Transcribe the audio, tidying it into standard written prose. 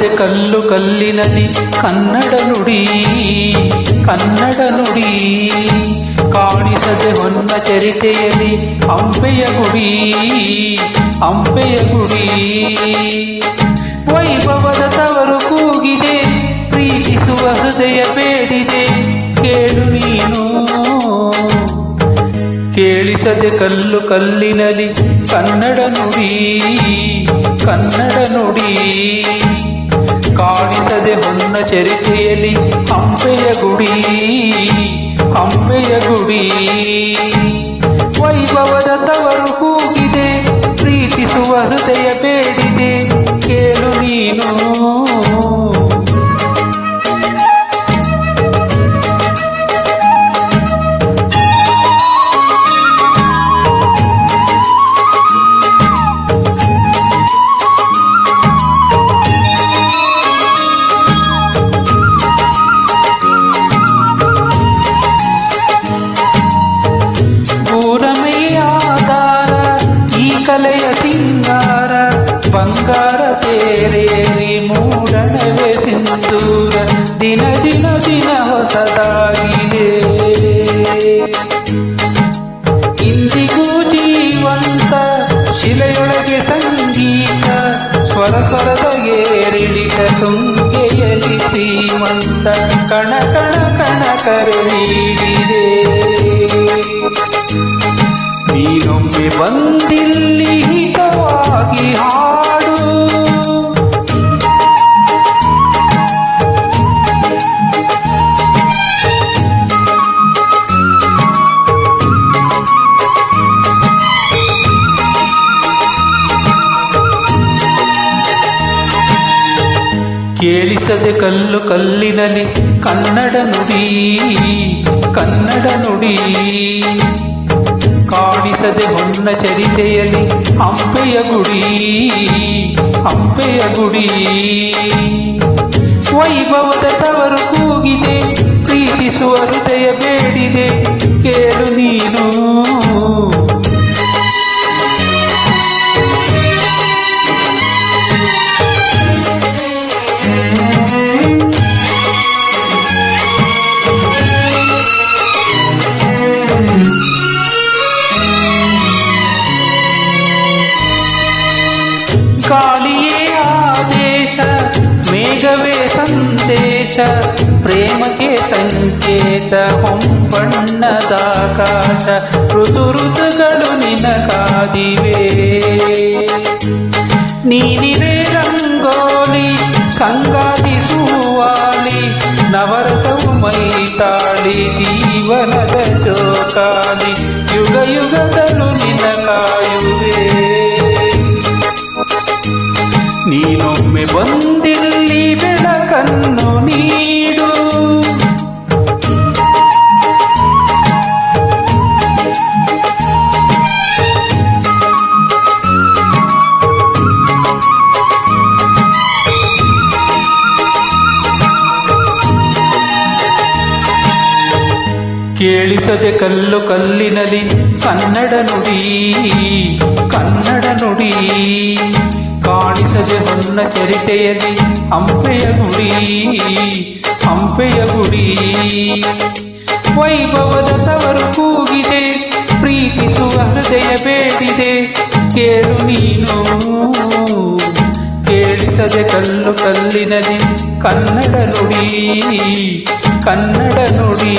ಕಾಣಿಸದೆ ಕಲ್ಲು ಕಲ್ಲಿನಲ್ಲಿ ಕನ್ನಡ ನುಡಿ ಕನ್ನಡ ನುಡಿ ಕಾಣಿಸದೆ ಹೊನ್ನ ಚರಿತೆಯಲ್ಲಿ ಹಂಪೆಯ ಗುಡಿ ಹಂಪೆಯ ಗುಡಿ ವೈಭವದ ತವರು ಕೂಗಿದೆ ಪ್ರೀತಿಸುವ ಹೃದಯ ಬೇಡಿದೆ ಕೇಳು ನೀನು ಕೇಳಿಸದೆ ಕಲ್ಲು ಕಲ್ಲಿನಲ್ಲಿ ಕನ್ನಡ ನುಡಿ ಕನ್ನಡ ನುಡಿ ಕಾಣಿಸದೆ ಹೊನ್ನ ಚರಿತೆಯಲ್ಲಿ ಹಂಪೆಯ ಗುಡಿ ಹಂಪೆಯ ಗುಡಿ ವೈಭವದ ತವರು ಕೂಗಿದೆ ಪ್ರೀತಿಸುವ ಹೃದಯ ಬೇಡಿದೆ ಕೇಳು ನೀನು ಕಲೆಯ ಸಿಂಗಾರ ಬಂಗಾರ ತೇರೇರಿ ಮೂಡಣವೆ ಸಿಂಧೂರ ದಿನ ದಿನ ದಿನ ಹೊಸದಾಗಿದೆ ಇಂದಿಗೂ ಜೀವಂತ ಶಿಲೆಯೊಳಗೆ ಸಂಗೀತ ಸ್ವರ ಸ್ವರದ ಏರಿಳಿತ ತುಂಗೆಯಲಿ ಶ್ರೀಮಂತ ಕಣ ಕಣ ಕಣ ಕರುಣೀಡಿದೆ ನೀನೊಮ್ಮೆ ಬಂದಿಲ್ಲಿ ಹಿತವಾಗಿ ಹಾಡು ಕೇಳಿಸದೆ ಕಲ್ಲು ಕಲ್ಲಿನಲ್ಲಿ ಕನ್ನಡ ನುಡಿ ಕನ್ನಡ ನುಡಿ ಕಾಣಿಸದೆ ಹೊನ್ನ ಚರಿತೆಯಲ್ಲಿ ಹಂಪೆಯ ಗುಡಿ ಹಂಪೆಯ ಗುಡಿ ವೈಭವದ ತವರು ಕೂಗಿದೆ ಪ್ರೀತಿಸುವ ಹೃದಯ ಬೇಡಿದೆ ಕೇಳು ನೀನು ಗಾಳಿಯೇ ಆದೇಶ ಮೇಘವೇ ಸಂದೇಶ ಪ್ರೇಮಕ್ಕೆ ಸಂಕೇತ ಹೊಂಬಣ್ಣದಾಕಾಶ ಋತು ಋತುಗಳು ನಿನಗಾದಿವೆ ನೀನಿವೆ ರಂಗೋಲಿ ಸಂಗಾತಿ ಸುವಾಲಿ ನವರಸವು ಮೈತಾಳಿ ಜೀವನದ ಜೋಕಾಲಿ ಯುಗ ಯುಗದಲ್ಲೂ ನಿನ ಕಾಯುವೆ ನೀನೊಮ್ಮೆ ಬಂದಿಲ್ಲಿ ಬೆಳಕನ್ನು ನೀಡು ಕೇಳಿಸದೆ ಕಲ್ಲು ಕಲ್ಲಿನಲ್ಲಿ ಕನ್ನಡ ನುಡಿ ಕನ್ನಡ ನುಡಿ ಕಾಣಿಸದೆ ಹೊನ್ನ ಚರಿತೆಯಲ್ಲಿ ಹಂಪೆಯ ಗುಡಿ ಹಂಪೆಯ ಗುಡಿ ವೈಭವದ ತವರು ಕೂಗಿದೆ ಪ್ರೀತಿಸುವ ಹೃದಯ ಬೇಡಿದೆ ಕೇಳು ನೀನು ಕೇಳಿಸದೆ ಕಲ್ಲು ಕಲ್ಲಿನಲ್ಲಿ ಕನ್ನಡ ನುಡಿ ಕನ್ನಡ ನುಡಿ